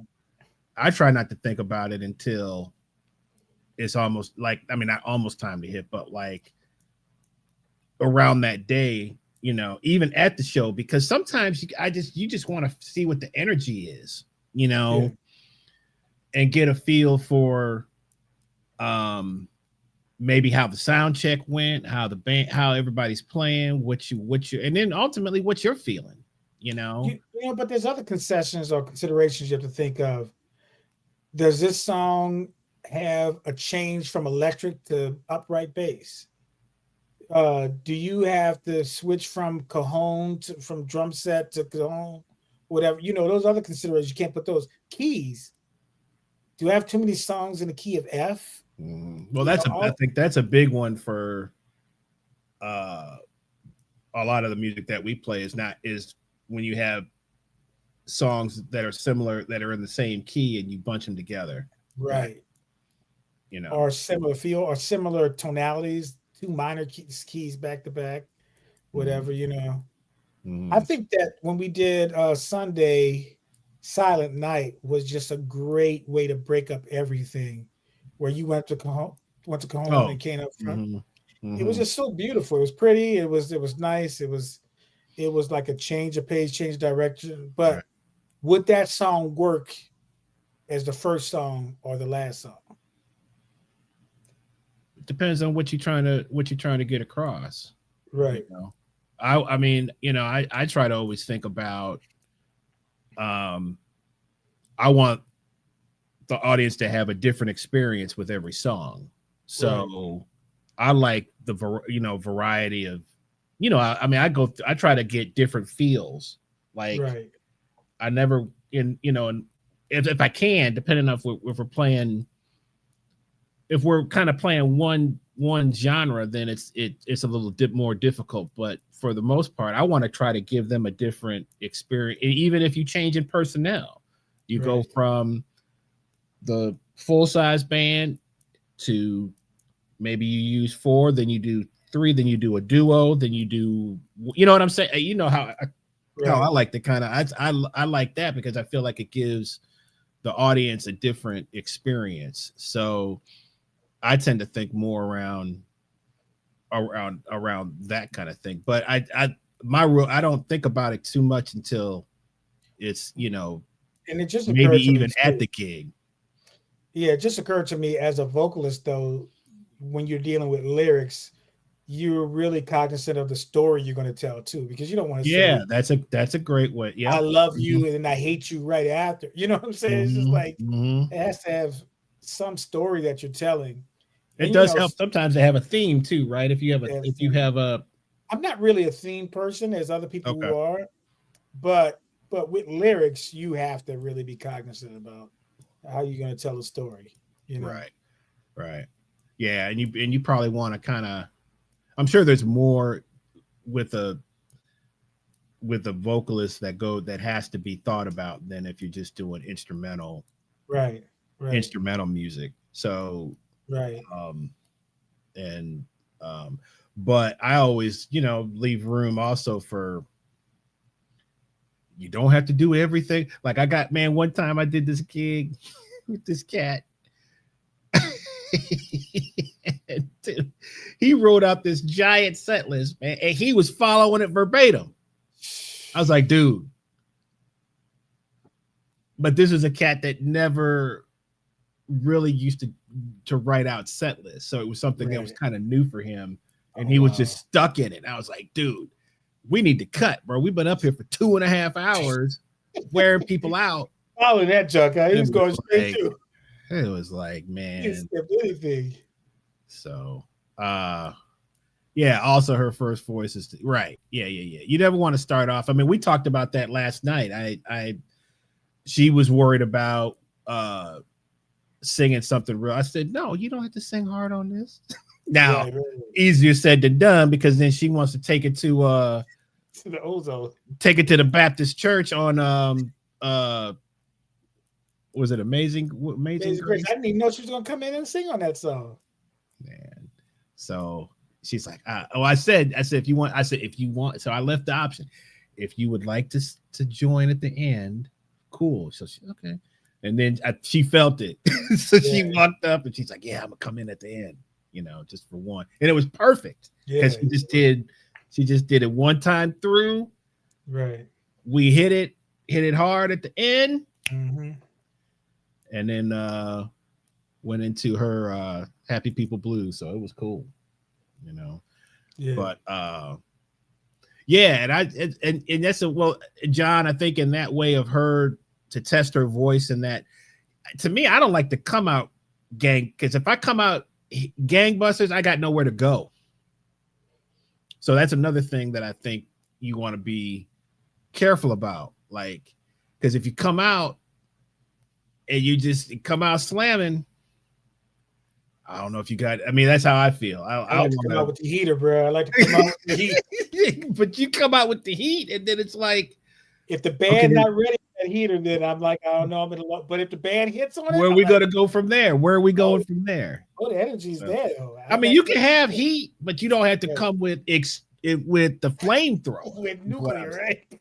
I try not to think about it until it's almost like, I mean, not almost time to hit, but like around that day, even at the show, because sometimes you just want to see what the energy is, Yeah. and get a feel for maybe how the sound check went, how the band, how everybody's playing, what you, and then ultimately what you're feeling, But there's other concessions or considerations you have to think of. Does this song have a change from electric to upright bass? Do you have to switch from cajon from drum set to cajon, whatever? Those other considerations. You can't put those keys. Do you have too many songs in the key of F? Well, I think that's a big one for a lot of the music that we play is when you have songs that are similar, that are in the same key, and you bunch them together, right? Or similar feel or similar tonalities, two minor keys back to back, whatever. I think that when we did Sunday, Silent Night was just a great way to break up everything, where you went to cajon and came up front. It was just so beautiful. It was pretty. It was nice. It was like a change of pace, change of direction. But would that song work as the first song or the last song? It depends on what you're trying to get across. Right. I mean, I try to always think about I want the audience to have a different experience with every song. So I like the variety of, I mean, I try to get different feels. Like I never and if I can, depending on if we're kind of playing one genre, then it's a little more difficult. But for the most part, I want to try to give them a different experience. Even if you change in personnel, you go from the full size band to maybe you use 4, then you do 3, then you do a duo, then you do, you know what I'm saying? You know how I like to kind of, I like that because I feel like it gives the audience a different experience. So I tend to think more around that kind of thing. But I don't think about it too much until it's, and it just maybe even at the gig. Yeah, it just occurred to me as a vocalist, though, when you're dealing with lyrics, you're really cognizant of the story you're going to tell too, because you don't want to say, that's a great way. Yeah, I love you and I hate you right after. You know what I'm saying? It's just like it has to have some story that you're telling. It does help sometimes to have a theme too, right? If you have a I'm not really a theme person as other people who are, but with lyrics, you have to really be cognizant about how you're going to tell a story. Right. Yeah, and you probably want to kind of, I'm sure there's more with a vocalist that has to be thought about than if you're just doing instrumental music. So but I always leave room also for, you don't have to do everything. Like one time I did this gig with this cat. He wrote out this giant set list, man, and he was following it verbatim. I was like, dude. But this is a cat that never really used to write out set lists. So it was something that was kind of new for him and he was just stuck in it. I was like, dude, we need to cut, bro. We've been up here for 2.5 hours wearing people out. Following that junk, he was going straight like, too. It was like, man, He didn't skip anything. So, yeah. Also, her first voice is right. Yeah. You never want to start off. I mean, we talked about that last night. She was worried about singing something real. I said, no, you don't have to sing hard on this. Now, right. Easier said than done, because then she wants to take it to the Ozone. Take it to the Baptist church on was it Amazing Grace? I didn't even know she was gonna come in and sing on that song. Man. So she's like, I said if you want, so I left the option. If you would like to join at the end, cool. So she okay. And then she felt it. So she walked up and she's like, yeah, I'm gonna come in at the end, just for one. And it was perfect. Because she just did it one time through. Right. We hit it hard at the end. Mm-hmm. And then went into her Happy People Blues. So it was cool, Yeah. But and that's John, I think in that way of her to test her voice, and that, to me, I don't like to come out because if I come out gangbusters, I got nowhere to go. So that's another thing that I think you want to be careful about. Like, because if you come out and you just come out slamming, I don't know if you got. I mean, that's how I feel. I like to come out with the heater, bro. I like to come out with the heat. But you come out with the heat, and then it's like, if the band not ready for that heater, then I'm like, I don't know, I'm in a. But if the band hits on it, where are we gonna go from there? Where are we going from there? Oh, the energy's there. Though. I mean, you can have heat, but you don't have to come with the flamethrower. With nuclear, right?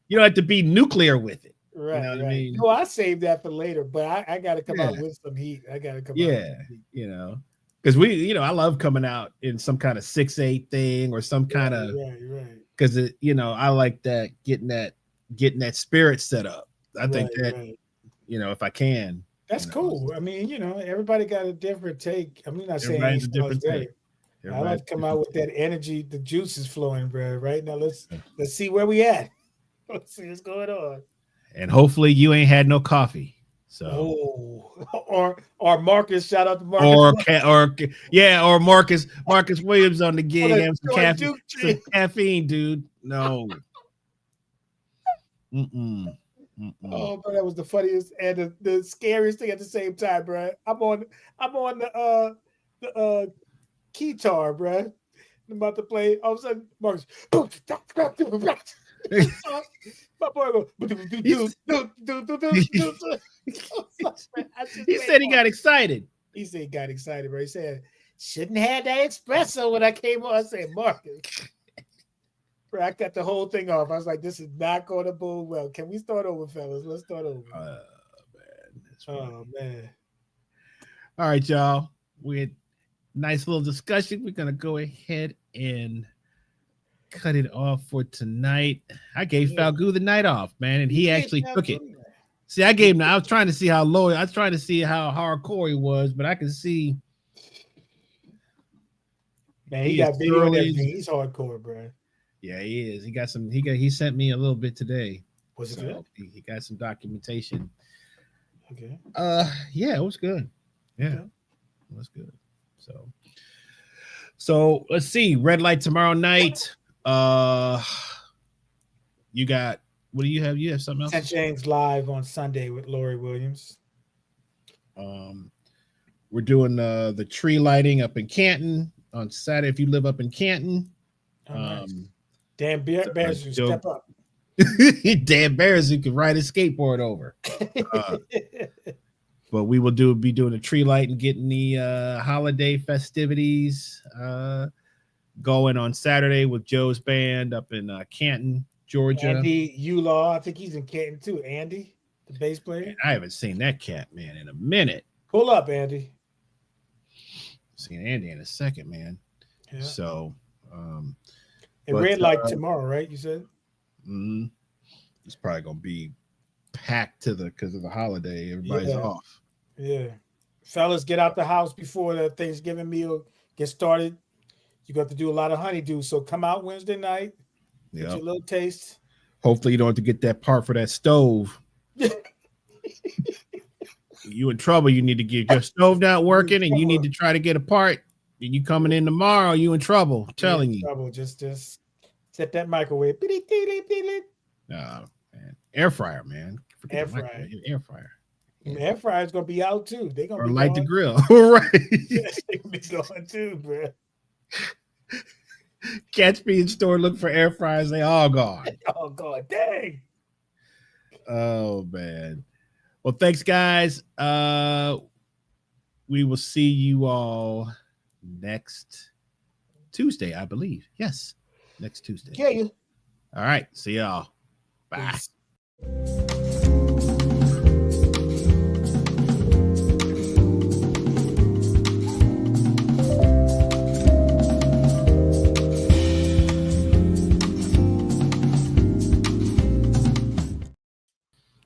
You don't have to be nuclear with it. Right. You know what I mean? No, I saved that for later, but I got to come out with some heat. I got to come out. Yeah, because I love coming out in some kind of 6/8 thing or some kind of right. Because I like that getting that spirit set up. I think that if I can. That's cool. I mean, everybody got a different take. I mean, not saying it's a different take. I like to come out with that energy. The juice is flowing, bro. Right now, let's see where we at. Let's see what's going on. And hopefully you ain't had no coffee. So or Marcus, shout out to Marcus. Or Marcus Williams on the gig having some caffeine, dude. No. Oh, bro, that was the funniest and the scariest thing at the same time, bro. I'm on the keytar, bro. I'm about to play. All of a sudden, Marcus. My boy goes. He said he got excited. He said he got excited, bro. He said, shouldn't have that espresso when I came on. I said, Marcus. Bro, I cut the whole thing off. I was like, this is not going to bode well. Can we start over, fellas? Let's start over. Man. All right, y'all. We had a nice little discussion. We're going to go ahead and cut it off for tonight. I gave Falgu the night off, man, and he actually took it. See, I was trying to see how low. I was trying to see how hardcore he was, but I can see. Man, he got video and everything. He's hardcore, bro. Yeah, he is. He got some. He sent me a little bit today. Was it good? He got some documentation. Okay. Yeah, it was good. Yeah, it was good. So let's see. Red Light tomorrow night. You got, what do you have? You have something else? St. James Live on Sunday with Lori Williams. We're doing the tree lighting up in Canton on Saturday. If you live up in Canton, nice. Dan Bears who step up. Dan Bears who can ride his skateboard over. But we will be doing a tree light and getting the holiday festivities going on Saturday with Joe's band up in Canton, Georgia. Andy Ulaw, I think he's in Canton too. Andy, the bass player. Man, I haven't seen that cat, man, in a minute. Pull up, Andy. Seen Andy in a second, man. Yeah. So, and Red Light tomorrow, right? You said. It's probably gonna be packed because of the holiday. Everybody's off. Yeah, fellas, get out the house before the Thanksgiving meal gets started. You got to do a lot of honeydew. So come out Wednesday night, get Yeah. your little taste. Hopefully you don't have to get that part for that stove. You in trouble. You need to get your stove not working, and you need to try to get a part. And you coming in tomorrow, you in trouble. I'm telling you. Trouble. Just set that microwave. Man. Air fryer, man. Air fryer. Air fryer. Air fryer is gonna be out too. They're gonna be light the grill. Right. They're gonna be going too, bro. Catch me in store, look for air fryers. They all gone. Oh god, dang. Oh man. Well, thanks, guys. We will see you all next Tuesday, I believe. Yes, next Tuesday. Yeah. All right. See y'all. Bye. Peace.